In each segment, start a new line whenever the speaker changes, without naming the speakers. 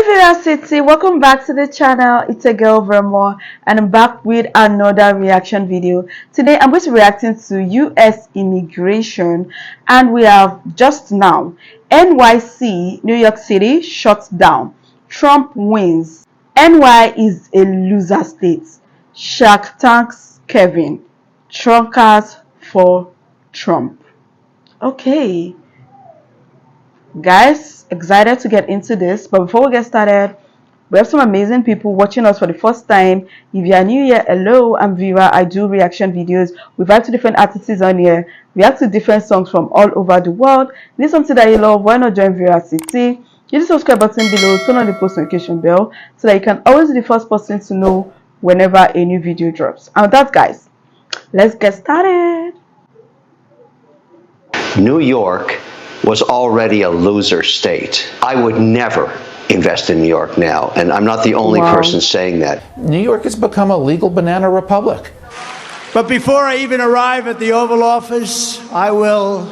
Hey City, welcome back to the channel. It's a girl Vermore and I'm back with another reaction video. Today I'm going to be reacting to US immigration, and we have just now NYC, New York City shuts down, Trump wins, NY is a loser state, Shark Tanks Kevin, truckers for Trump. Okay guys, excited to get into this, but before we get started, we have some amazing people watching us for the first time. If you are new here, hello, I'm Vera. I do reaction videos. We vibe to different artists on here, react to different songs from all over the world. If this is something that you love, why not join Vera City? Hit the subscribe button below, turn on the post notification bell so that you can always be the first person to know whenever a new video drops. And with that, guys, let's get started.
New York was already a loser state. I would never invest in New York now, and I'm not the only person saying that.
New York has become a legal banana republic.
But before I even arrive at the Oval Office, I will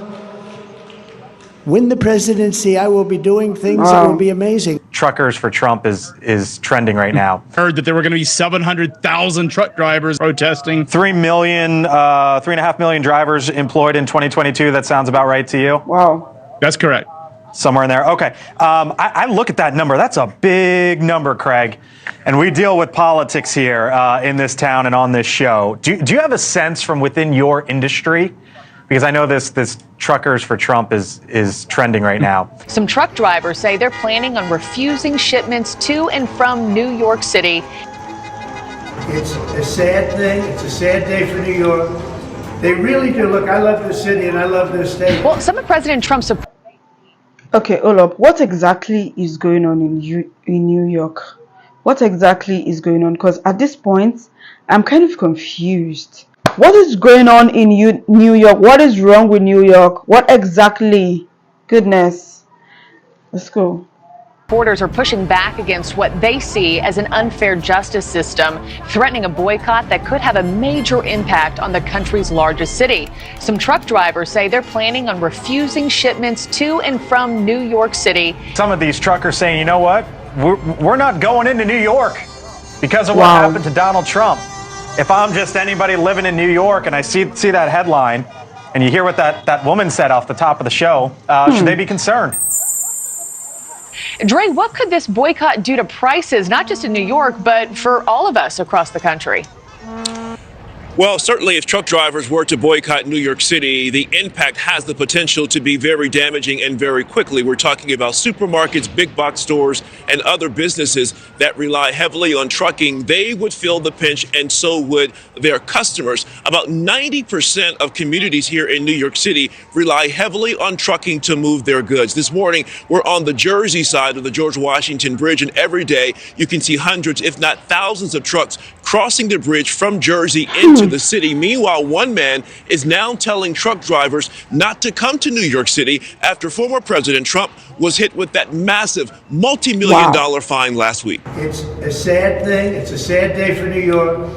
win the presidency. I will be doing things that will be amazing.
Truckers for Trump is trending right now.
Heard that there were going to be 700,000 truck drivers protesting.
3.5 million drivers employed in 2022. That sounds about right to you?
Wow.
That's correct.
Somewhere in there. Okay. I look at that number. That's a big number, Craig. And we deal with politics here in this town and on this show. Do you have a sense from within your industry? Because I know this truckers for Trump is trending right now.
Some truck drivers say they're planning on refusing shipments to and from New York City.
It's a sad thing. It's a sad day for New York. They really do. Look, I love this city and I love this state.
Well, some of President Trump's...
Okay, hold up. What exactly is going on in New York? What exactly is going on? Because at this point, I'm kind of confused. What is going on in New York? What is wrong with New York? What exactly? Goodness. Let's go.
Reporters are pushing back against what they see as an unfair justice system, threatening a boycott that could have a major impact on the country's largest city. Some truck drivers say they're planning on refusing shipments to and from New York City.
Some of these truckers saying, you know what? We're not going into New York because of what happened to Donald Trump. If I'm just anybody living in New York and I see that headline and you hear what that woman said off the top of the show, should they be concerned?
Dre, what could this boycott do to prices, not just in New York, but for all of us across the country?
Well, certainly if truck drivers were to boycott New York City, the impact has the potential to be very damaging and very quickly. We're talking about supermarkets, big box stores, and other businesses that rely heavily on trucking. They would feel the pinch, and so would their customers. About 90% of communities here in New York City rely heavily on trucking to move their goods. This morning, we're on the Jersey side of the George Washington Bridge, and every day you can see hundreds, if not thousands, of trucks crossing the bridge from Jersey into the city. Meanwhile, one man is now telling truck drivers not to come to New York City after former President Trump was hit with that massive multi-million-dollar fine last week.
It's a sad thing. It's a sad day for New York.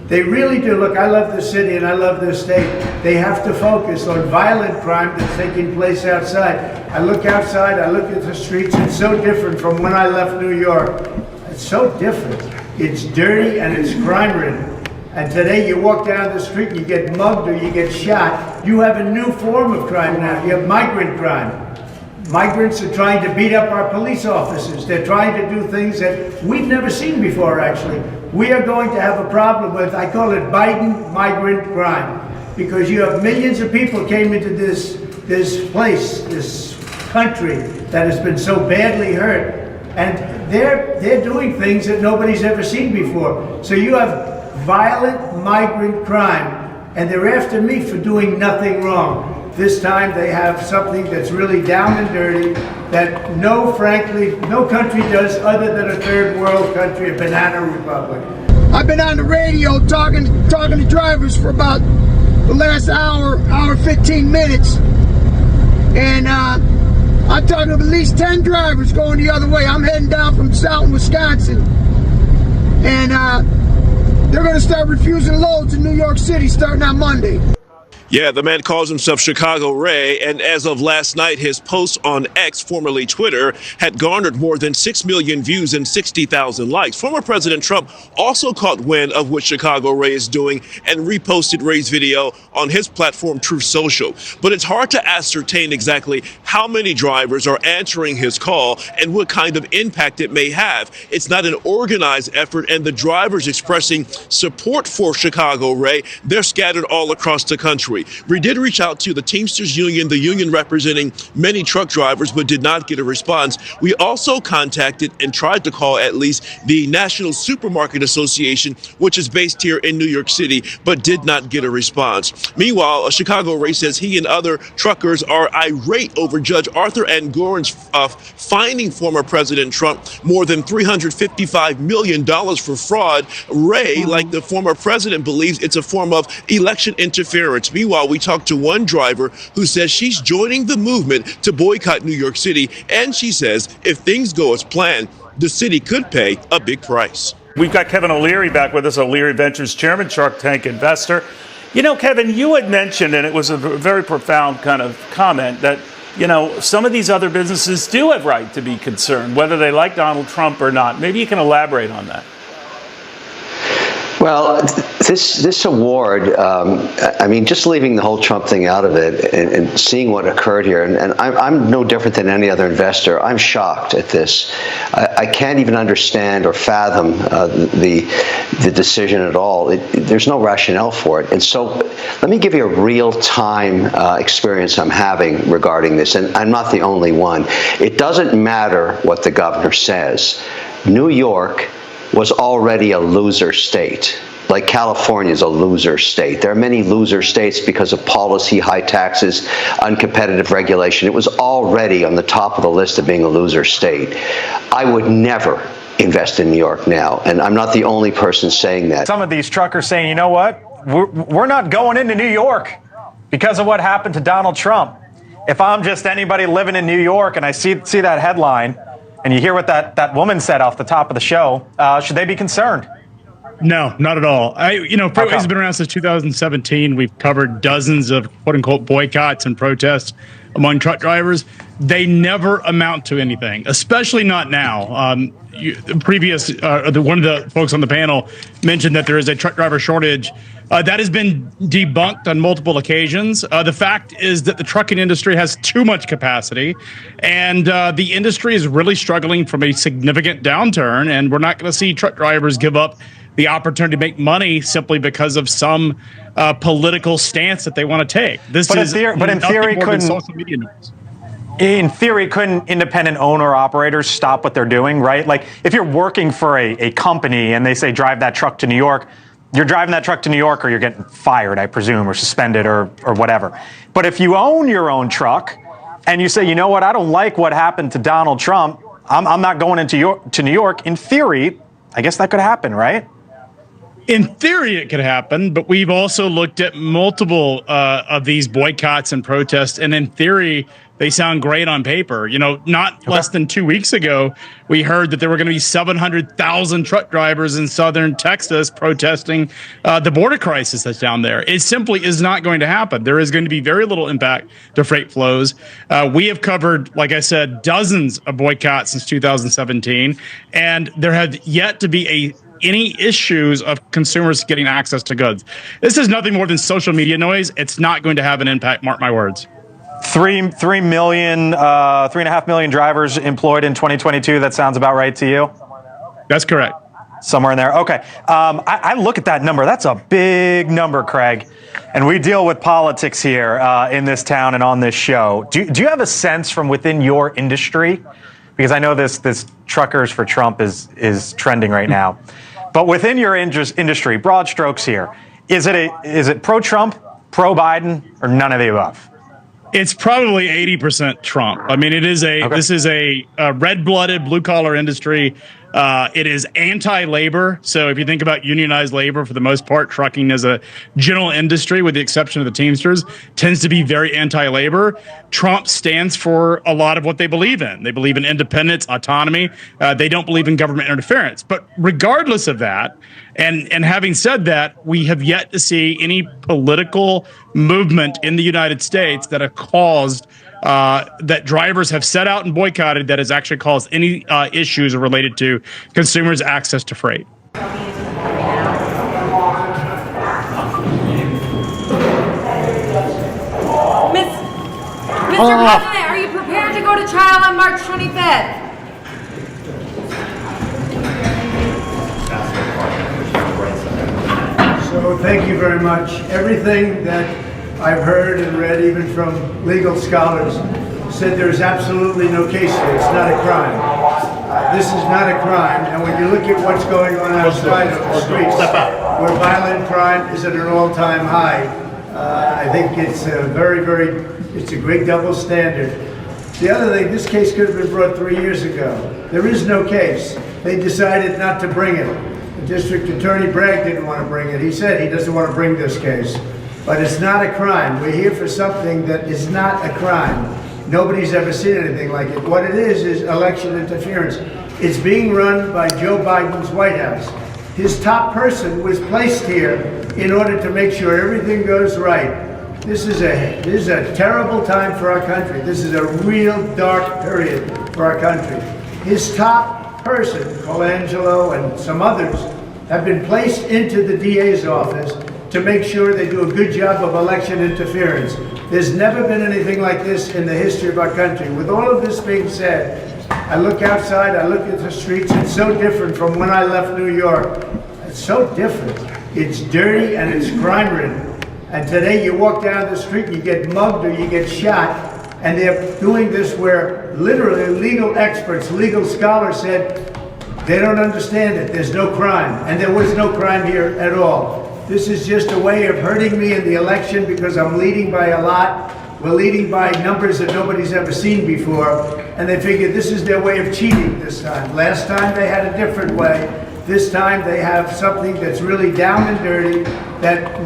They really do. Look, I love this city and I love this state. They have to focus on violent crime that's taking place outside. I look outside, I look at the streets. It's so different from when I left New York. It's so different. It's dirty and it's crime-ridden. And today you walk down the street and you get mugged or you get shot. You have a new form of crime now. You have migrant crime. Migrants are trying to beat up our police officers. They're trying to do things that we've never seen before, actually. We are going to have a problem with, I call it Biden migrant crime, because you have millions of people came into this place, this country that has been so badly hurt. And they're doing things that nobody's ever seen before. So you have violent migrant crime, and they're after me for doing nothing wrong. This time they have something that's really down and dirty that frankly, no country does other than a third world country, a banana republic.
I've been on the radio talking to drivers for about the last hour 15 minutes, and I'm talking to at least 10 drivers going the other way. I'm heading down from Southern Wisconsin, and they're going to start refusing loads in New York City starting on Monday.
Yeah, the man calls himself Chicago Ray, and as of last night, his post on X, formerly Twitter, had garnered more than 6 million views and 60,000 likes. Former President Trump also caught wind of what Chicago Ray is doing and reposted Ray's video on his platform, Truth Social. But it's hard to ascertain exactly how many drivers are answering his call and what kind of impact it may have. It's not an organized effort, and the drivers expressing support for Chicago Ray, they're scattered all across the country. We did reach out to the Teamsters Union, the union representing many truck drivers, but did not get a response. We also contacted and tried to call at least the National Supermarket Association, which is based here in New York City, but did not get a response. Meanwhile, Chicago Ray says he and other truckers are irate over Judge Arthur Engoron's fining former President Trump more than $355 million for fraud. Ray, like the former president, believes it's a form of election interference. Meanwhile, we talked to one driver who says she's joining the movement to boycott New York City, and she says if things go as planned, the city could pay a big price.
We've got Kevin O'Leary back with us, O'Leary Ventures chairman, Shark Tank investor. You know, Kevin, you had mentioned, and it was a very profound kind of comment, that, you know, some of these other businesses do have right to be concerned, whether they like Donald Trump or not. Maybe you can elaborate on that.
Well, this award, I mean, just leaving the whole Trump thing out of it and seeing what occurred here, and I'm no different than any other investor. I'm shocked at this. I can't even understand or fathom the decision at all. There's no rationale for it. And so let me give you a real-time experience I'm having regarding this, and I'm not the only one. It doesn't matter what the governor says. New York was already a loser state. Like California is a loser state. There are many loser states because of policy, high taxes, uncompetitive regulation. It was already on the top of the list of being a loser state. I would never invest in New York now, and I'm not the only person saying that.
Some of these truckers saying, you know what, we're not going into New York because of what happened to Donald Trump. If I'm just anybody living in New York and I see that headline, and you hear what that woman said off the top of the show, should they be concerned?
No, not at all. Freeways has been around since 2017. We've covered dozens of quote-unquote boycotts and protests among truck drivers. They never amount to anything, especially not now. One of the folks on the panel mentioned that there is a truck driver shortage. That has been debunked on multiple occasions. The fact is that the trucking industry has too much capacity, and the industry is really struggling from a significant downturn, and we're not going to see truck drivers give up the opportunity to make money simply because of some political stance that they want to take.
In theory, couldn't independent owner-operators stop what they're doing, right? Like, if you're working for a company and they say, drive that truck to New York, you're driving that truck to New York or you're getting fired, I presume, or suspended or whatever. But if you own your own truck and you say, you know what, I don't like what happened to Donald Trump, I'm not going to New York, in theory, I guess that could happen, right?
In theory, it could happen, but we've also looked at multiple of these boycotts and protests, and in theory, they sound great on paper. You know, not less than 2 weeks ago, we heard that there were going to be 700,000 truck drivers in southern Texas protesting the border crisis that's down there. It simply is not going to happen. There is going to be very little impact to freight flows. We have covered, like I said, dozens of boycotts since 2017, and there have yet to be any issues of consumers getting access to goods. This is nothing more than social media noise. It's not going to have an impact, mark my words.
3.5 million drivers employed in 2022. That sounds about right to you?
That's correct.
Somewhere in there. Okay. I look at that number. That's a big number, Craig. And we deal with politics here in this town and on this show. Do you have a sense from within your industry? Because I know this Truckers for Trump is trending right now. But within your industry, broad strokes here, is it pro-Trump, pro-Biden, or none of the above?
It's probably 80% Trump. I mean, this is a red-blooded, blue-collar industry. It is anti-labor. So if you think about unionized labor, for the most part, trucking as a general industry, with the exception of the Teamsters, tends to be very anti-labor. Trump stands for a lot of what they believe in. They believe in independence, autonomy. They don't believe in government interference. But regardless of that, and having said that, we have yet to see any political movement in the United States that have caused that drivers have set out and boycotted that has actually caused any issues related to consumers' access to freight.
Mr. President, are you prepared to go to trial on March 25th?
So thank you very much. Everything that I've heard and read, even from legal scholars, said there's absolutely no case here. It's not a crime. This is not a crime. And when you look at what's going on outside of the streets, where violent crime is at an all-time high, I think it's it's a great double standard. The other thing, this case could have been brought 3 years ago. There is no case. They decided not to bring it. The district attorney Bragg didn't want to bring it. He said he doesn't want to bring this case. But it's not a crime. We're here for something that is not a crime. Nobody's ever seen anything like it. What it is election interference. It's being run by Joe Biden's White House. His top person was placed here in order to make sure everything goes right. This is a terrible time for our country. This is a real dark period for our country. His top person, Colangelo and some others, have been placed into the DA's office to make sure they do a good job of election interference. There's never been anything like this in the history of our country. With all of this being said, I look outside, I look at the streets, it's so different from when I left New York. It's so different. It's dirty and it's crime-ridden. And today you walk down the street, you get mugged or you get shot, and they're doing this where literally legal experts, legal scholars said they don't understand it. There's no crime, and there was no crime here at all. This is just a way of hurting me in the election because I'm leading by a lot. We're leading by numbers that nobody's ever seen before, and they figured this is their way of cheating this time. Last time they had a different way. This time they have something that's really down and dirty that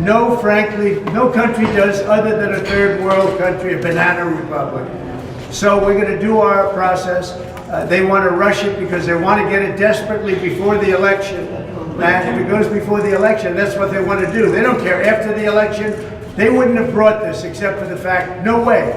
frankly, no country does other than a third world country, a banana republic. So we're going to do our process. They want to rush it because they want to get it desperately before the election. And if it goes before the election, that's what they want to do. They don't care. After the election, they wouldn't have brought this except for the fact, no way,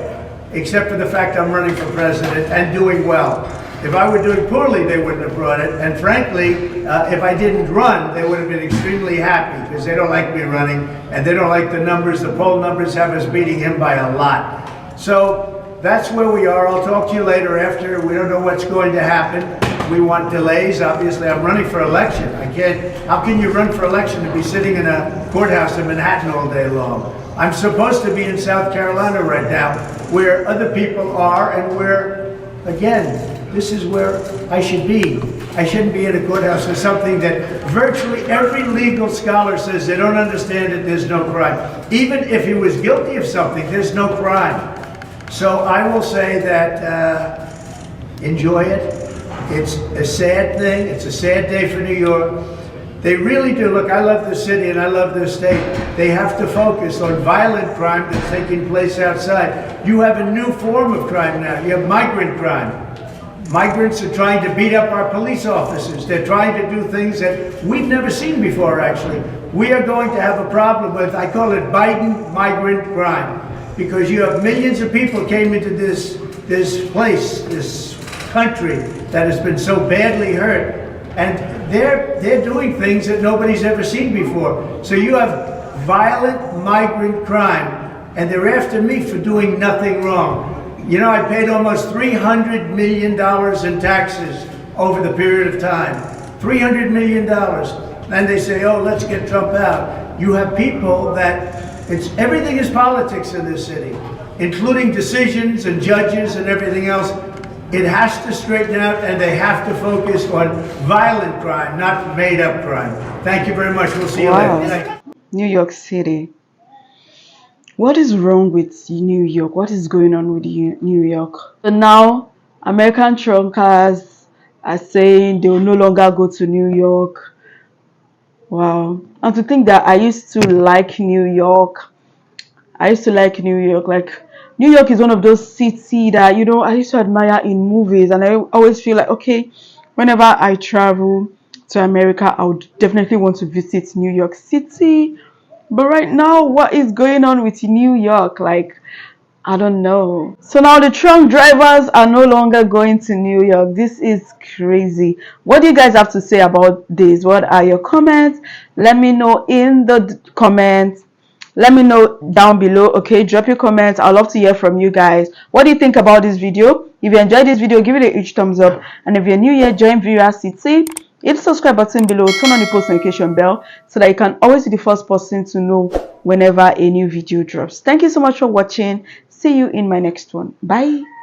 except for the fact I'm running for president and doing well. If I were doing poorly, they wouldn't have brought it. And frankly, if I didn't run, they would have been extremely happy because they don't like me running and they don't like the numbers. The poll numbers have us beating him by a lot. So that's where we are. I'll talk to you later after. We don't know what's going to happen. We want delays. Obviously, I'm running for election. I can't, how can you run for election to be sitting in a courthouse in Manhattan all day long? I'm supposed to be in South Carolina right now, where other people are and where, again, this is where I should be. I shouldn't be in a courthouse for something that virtually every legal scholar says they don't understand it, there's no crime. Even if he was guilty of something, there's no crime. So I will say that enjoy it. It's a sad thing. It's a sad day for New York. They really do. Look, I love this city and I love this state. They have to focus on violent crime that's taking place outside. You have a new form of crime now. You have migrant crime. Migrants are trying to beat up our police officers. They're trying to do things that we've never seen before, actually. We are going to have a problem with, I call it Biden migrant crime, because you have millions of people came into this place, this country that has been so badly hurt, and they're doing things that nobody's ever seen before. So you have violent migrant crime, and they're after me for doing nothing wrong. You know, I paid almost $300 million in taxes over the period of time. $300 million. And they say, oh, let's get Trump out. You have people that, everything is politics in this city, including decisions and judges and everything else. It has to straighten out, and they have to focus on violent crime, not made-up crime. Thank you very much. We'll see you later.
New York City. What is wrong with New York? What is going on with New York? So now, American truckers are saying they will no longer go to New York. Wow. And to think that I used to like New York. I used to like New York. Like, New York is one of those cities that, I used to admire in movies. And I always feel like, okay, whenever I travel to America, I would definitely want to visit New York City. But right now, what is going on with New York? Like, I don't know. So now the truck drivers are no longer going to New York. This is crazy. What do you guys have to say about this? What are your comments? Let me know in the comments. Let me know down below. Okay, drop your comments. I'd love to hear from you guys. What do you think about this video? If you enjoyed this video, give it a huge thumbs up. And if you're new here, join Viewer City. Hit the subscribe button below, turn on the post notification bell so that you can always be the first person to know whenever a new video drops. Thank you so much for watching. See you in my next one. Bye.